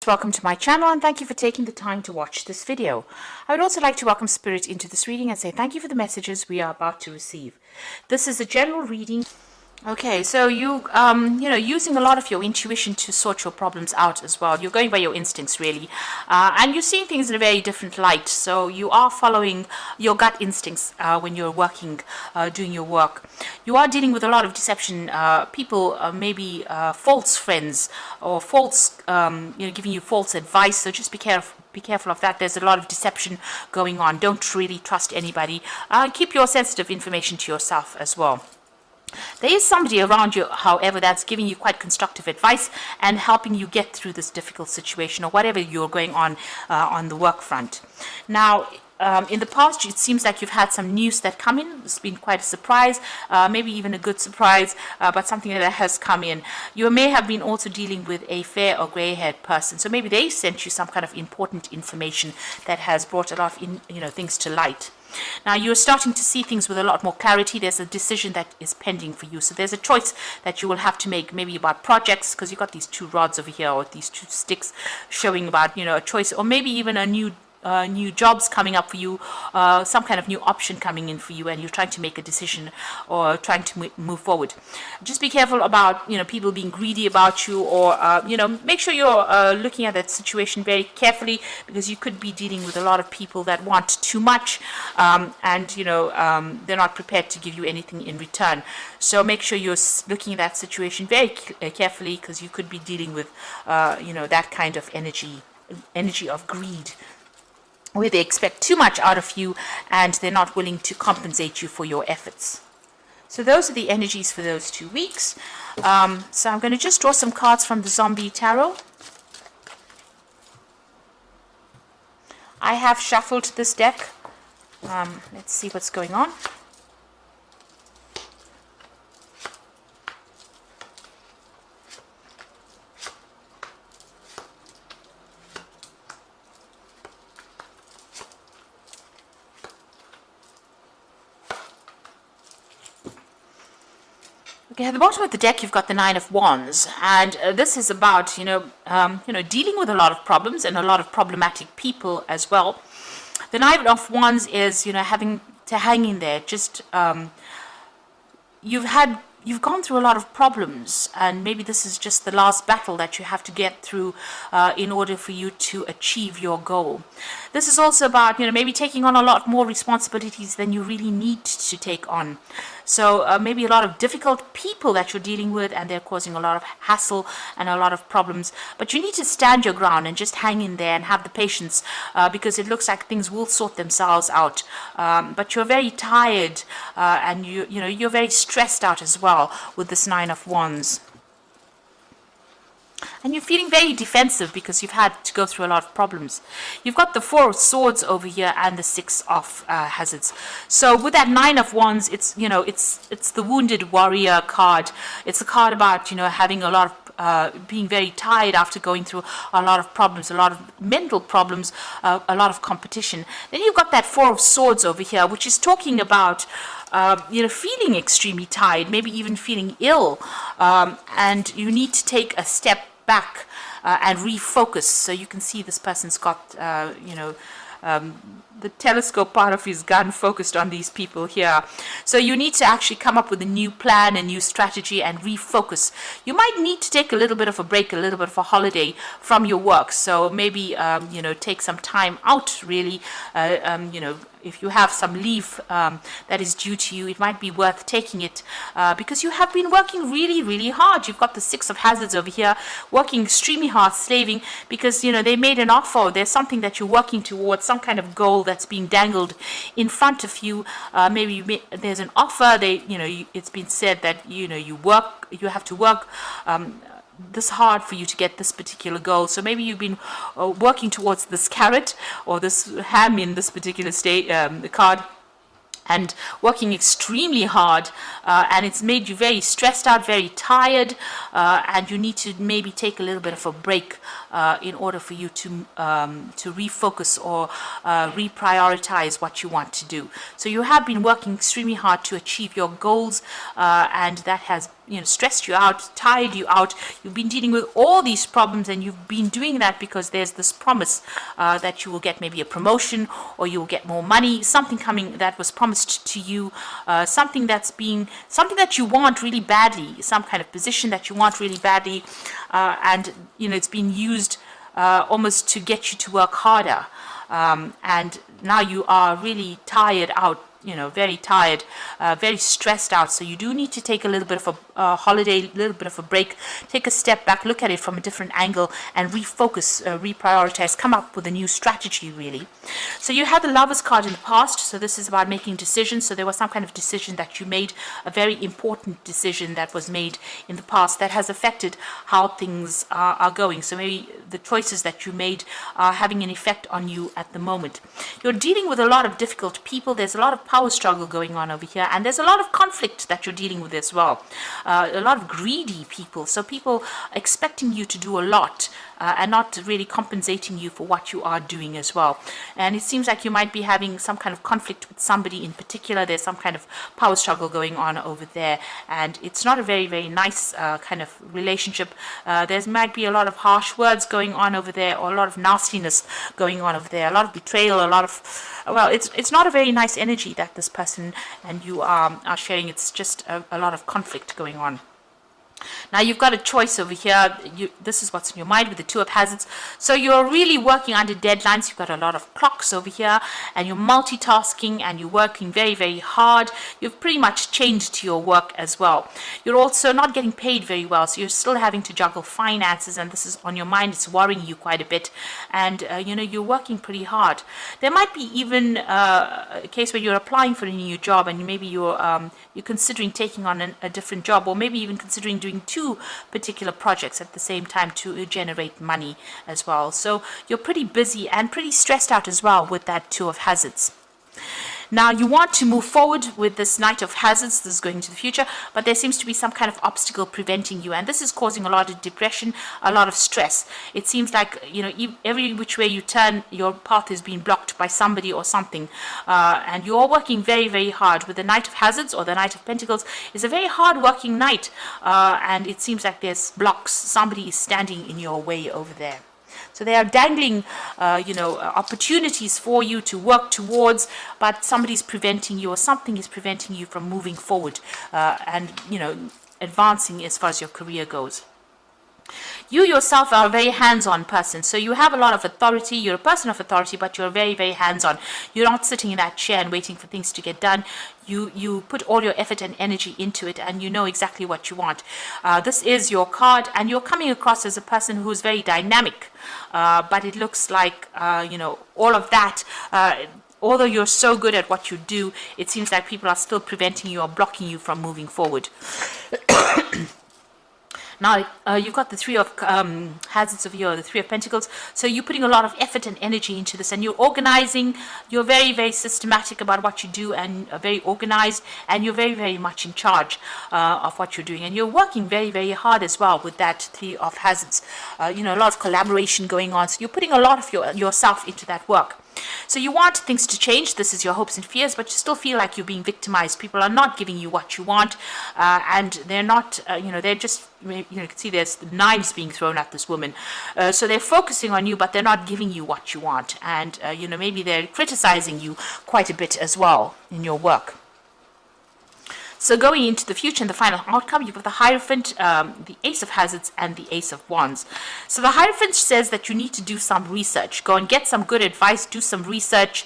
Welcome to my channel and thank you for taking the time to watch this video. I would also like to welcome Spirit into this reading and say thank you for the messages we are about to receive. This is a general reading. Okay, so using a lot of your intuition to sort your problems out as well. You're going by your instincts, really. And you're seeing things in a very different light. So you are following your gut instincts when you're working, doing your work. You are dealing with a lot of deception. People, maybe false friends or false, giving you false advice. So just be careful. Be careful of that. There's a lot of deception going on. Don't really trust anybody. Keep your sensitive information to yourself as well. There is somebody around you, however, that's giving you quite constructive advice and helping you get through this difficult situation or whatever you're going on the work front. Now, in the past, it seems like you've had some news that come in. It's been quite a surprise, maybe even a good surprise, but something that has come in. You may have been also dealing with a fair or gray-haired person, so maybe they sent you some kind of important information that has brought a lot of things to light. Now you're starting to see things with a lot more clarity. There's a decision that is pending for you. So there's a choice that you will have to make, maybe about projects, because you've got these two rods over here or these two sticks showing about, a choice, or maybe even a new jobs coming up for you, some kind of new option coming in for you, and you're trying to make a decision or trying to move forward. Just be careful about people being greedy about you, or make sure you're looking at that situation very carefully, because you could be dealing with a lot of people that want too much, and they're not prepared to give you anything in return. So make sure you're looking at that situation very carefully, because you could be dealing with that kind of energy of greed, where they expect too much out of you and they're not willing to compensate you for your efforts. So those are the energies for those 2 weeks. So I'm going to just draw some cards from the Zombie Tarot. I have shuffled this deck. Let's see what's going on. Okay, at the bottom of the deck, you've got the Nine of Wands, and this is about, dealing with a lot of problems and a lot of problematic people as well. The Nine of Wands is, having to hang in there. Just you've gone through a lot of problems, and maybe this is just the last battle that you have to get through in order for you to achieve your goal. This is also about, maybe taking on a lot more responsibilities than you really need to take on. So maybe a lot of difficult people that you're dealing with, and they're causing a lot of hassle and a lot of problems. But you need to stand your ground and just hang in there and have the patience, because it looks like things will sort themselves out. But you're very tired, and you're very stressed out as well with this Nine of Wands. And you're feeling very defensive because you've had to go through a lot of problems. You've got the Four of Swords over here and the Six of Hazards. So with that Nine of Wands, it's the Wounded Warrior card. It's a card about having a lot of being very tired after going through a lot of problems, a lot of mental problems, a lot of competition. Then you've got that Four of Swords over here, which is talking about feeling extremely tired, maybe even feeling ill, and you need to take a step back and refocus. So you can see this person's got the telescope part of his gun focused on these people here. So you need to actually come up with a new plan, a new strategy, and refocus. You might need to take a little bit of a break, a little bit of a holiday from your work. So maybe take some time out, really. If you have some leave that is due to you, it might be worth taking it, because you have been working really, really hard. You've got the Six of Hazards over here, working extremely hard, slaving, because they made an offer. There's something that you're working towards, some kind of goal that's being dangled in front of you. Maybe there's an offer. It's been said that you have to work this hard for you to get this particular goal. So maybe you've been working towards this carrot or this ham in this particular card, and working extremely hard, and it's made you very stressed out, very tired, and you need to maybe take a little bit of a break in order for you to refocus or reprioritize what you want to do. So you have been working extremely hard to achieve your goals, and that has stressed you out, tired you out. You've been dealing with all these problems, and you've been doing that because there's this promise that you will get maybe a promotion, or you will get more money, something coming that was promised to you, something that you want really badly, some kind of position that you want really badly, and it's been used almost to get you to work harder, and now you are really tired out, very tired, very stressed out. So you do need to take a little bit of a holiday, a little bit of a break, take a step back, look at it from a different angle, and refocus, reprioritize, come up with a new strategy, really. So you had the Lovers card in the past, so this is about making decisions. So there was some kind of decision that you made, a very important decision that was made in the past that has affected how things are going. So maybe the choices that you made are having an effect on you at the moment. You're dealing with a lot of difficult people. There's a lot of power struggle going on over here, and there's a lot of conflict that you're dealing with as well. A lot of greedy people, so people expecting you to do a lot and not really compensating you for what you are doing as well. And it seems like you might be having some kind of conflict with somebody in particular. There's some kind of power struggle going on over there, and it's not a very, very nice kind of relationship. There might be a lot of harsh words going on over there, or a lot of nastiness going on over there, a lot of betrayal, a lot of, well, it's not a very nice energy that this person and you are sharing. It's just a lot of conflict going on. Now you've got a choice over here. This is what's in your mind with the Two of Hazards. So you're really working under deadlines. You've got a lot of clocks over here, and you're multitasking, and you're working very, very hard. You've pretty much changed to your work as well. You're also not getting paid very well, so you're still having to juggle finances, and this is on your mind. It's worrying you quite a bit, and you're working pretty hard. There might be even a case where you're applying for a new job, and maybe you're considering taking on a different job, or maybe even considering doing two particular projects at the same time to generate money as well. So you're pretty busy and pretty stressed out as well with that Two of Hazards. Now you want to move forward with this Knight of Hazards. This is going into the future, but there seems to be some kind of obstacle preventing you, and this is causing a lot of depression, a lot of stress. It seems like every which way you turn, your path is being blocked by somebody or something, and you are working very, very hard. With the Knight of Hazards or the Knight of Pentacles is a very hard working knight, and it seems like there's blocks. Somebody is standing in your way over there. So they are dangling, opportunities for you to work towards, but somebody's preventing you, or something is preventing you from moving forward and advancing as far as your career goes. You yourself are a very hands-on person, so you have a lot of authority. You're a person of authority, but you're very, very hands-on. You're not sitting in that chair and waiting for things to get done. You put all your effort and energy into it, and you know exactly what you want. This is your card, and you're coming across as a person who's very dynamic, but it looks like, all of that, although you're so good at what you do, it seems like people are still preventing you or blocking you from moving forward. Now, you've got the Three of Hazards over here, the Three of Pentacles. So you're putting a lot of effort and energy into this, and you're organizing. You're very, very systematic about what you do, and very organized, and you're very, very much in charge of what you're doing. And you're working very, very hard as well with that Three of Hazards. A lot of collaboration going on. So you're putting a lot of yourself into that work. So you want things to change. This is your hopes and fears, but you still feel like you're being victimized. People are not giving you what you want, and they're not, they're just, you can see there's knives being thrown at this woman. So they're focusing on you, but they're not giving you what you want. And, maybe they're criticizing you quite a bit as well in your work. So going into the future and the final outcome, you've got the Hierophant, the Ace of Hazards, and the Ace of Wands. So the Hierophant says that you need to do some research. Go and get some good advice, do some research.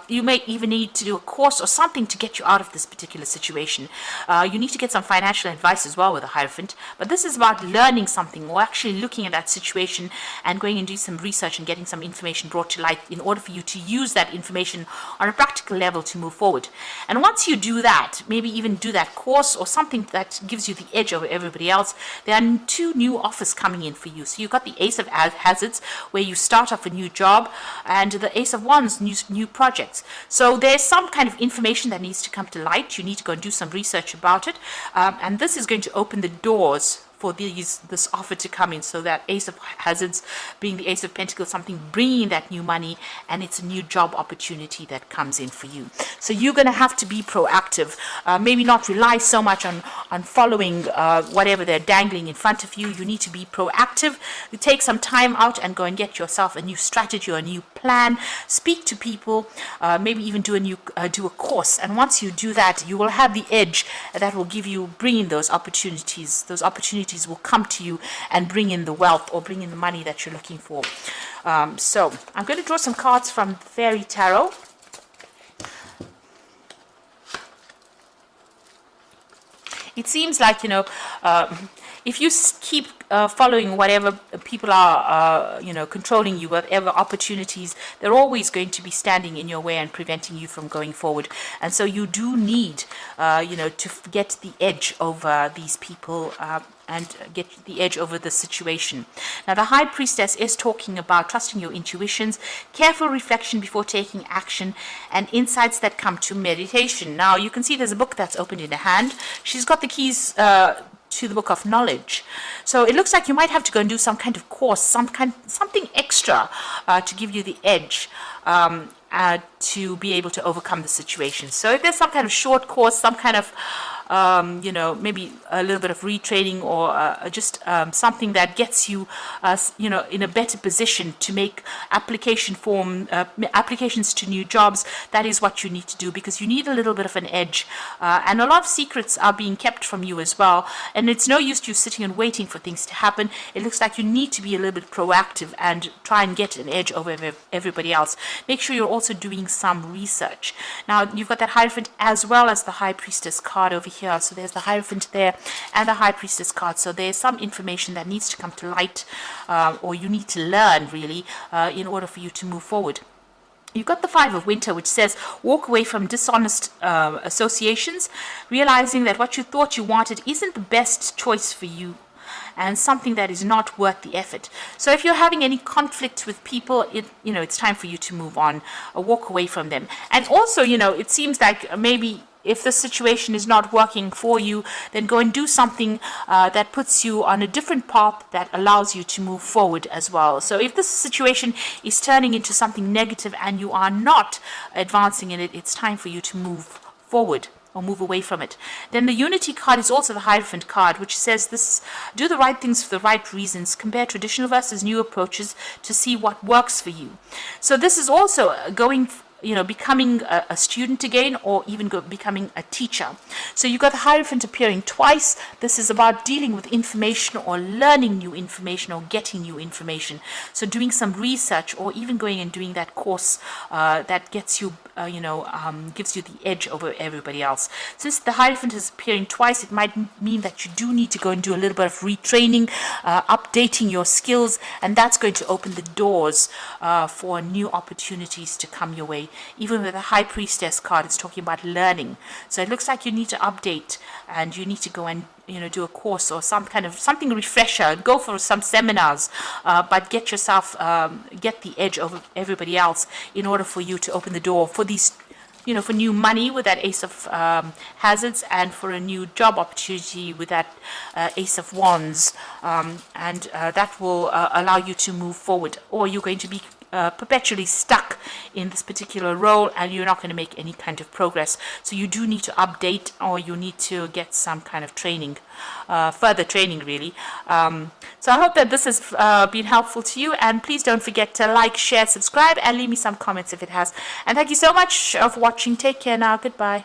You may even need to do a course or something to get you out of this particular situation. You need to get some financial advice as well with the Hierophant. But this is about learning something, or actually looking at that situation and going and do some research and getting some information brought to light in order for you to use that information on a practical level to move forward. And once you do that, maybe even do that course or something that gives you the edge over everybody else, there are two new offers coming in for you. So you've got the Ace of Hazards, where you start off a new job, and the Ace of Wands, new projects. So there's some kind of information that needs to come to light. You need to go and do some research about it, and this is going to open the doors for this offer to come in. So that Ace of Hazards being the Ace of Pentacles, something bringing that new money, and it's a new job opportunity that comes in for you. So you're going to have to be proactive, maybe not rely so much on following whatever they're dangling in front of you. You need to be proactive. You take some time out and go and get yourself a new strategy or a new plan. Speak to people, maybe even do a course. And once you do that, you will have the edge that will bring in those opportunities. Those opportunities will come to you and bring in the wealth or bring in the money that you're looking for. So I'm going to draw some cards from Fairy Tarot. It seems like, if you keep following whatever people are, controlling you, whatever opportunities, they're always going to be standing in your way and preventing you from going forward. And so you do need, to get the edge over these people and get the edge over the situation. Now, the High Priestess is talking about trusting your intuitions, careful reflection before taking action, and insights that come to meditation. Now, you can see there's a book that's opened in her hand. She's got the keys to the book of knowledge. So it looks like you might have to go and do some kind of course, something extra to give you the edge to be able to overcome the situation. So if there's some kind of short course, some kind of maybe a little bit of retraining or just something that gets you, in a better position to make applications to new jobs, that is what you need to do, because you need a little bit of an edge. And a lot of secrets are being kept from you as well. And it's no use you sitting and waiting for things to happen. It looks like you need to be a little bit proactive and try and get an edge over everybody else. Make sure you're also doing some research. Now, you've got that Hierophant as well as the High Priestess card over here. So there's the Hierophant there and the High Priestess card. So there's some information that needs to come to light, or you need to learn really, in order for you to move forward. You've got the Five of Winter, which says walk away from dishonest associations, realizing that what you thought you wanted isn't the best choice for you, and something that is not worth the effort. So if you're having any conflict with people, it's time for you to move on, or walk away from them. And also, it seems like maybe if the situation is not working for you, then go and do something that puts you on a different path that allows you to move forward as well. So if this situation is turning into something negative and you are not advancing in it, it's time for you to move forward or move away from it. Then the Unity card is also the Hierophant card, which says this: do the right things for the right reasons. Compare traditional versus new approaches to see what works for you. So this is also becoming a student again, or even becoming a teacher. So you've got the Hierophant appearing twice. This is about dealing with information or learning new information or getting new information. So doing some research, or even going and doing that course that gets you, gives you the edge over everybody else. Since the Hierophant is appearing twice, it might mean that you do need to go and do a little bit of retraining, updating your skills, and that's going to open the doors for new opportunities to come your way. Even with the High Priestess card, it's talking about learning. So it looks like you need to update, and you need to go and do a course or something refresher. Go for some seminars, but get yourself get the edge over everybody else in order for you to open the door for these, for new money with that Ace of Hazards, and for a new job opportunity with that Ace of Wands, and that will allow you to move forward. Or you're going to be perpetually stuck in this particular role, and you're not going to make any kind of progress. So you do need to update, or you need to get some kind of training, further training really. So I hope that this has been helpful to you, and please don't forget to like, share, subscribe, and leave me some comments if it has. And thank you so much for watching. Take care now. Goodbye.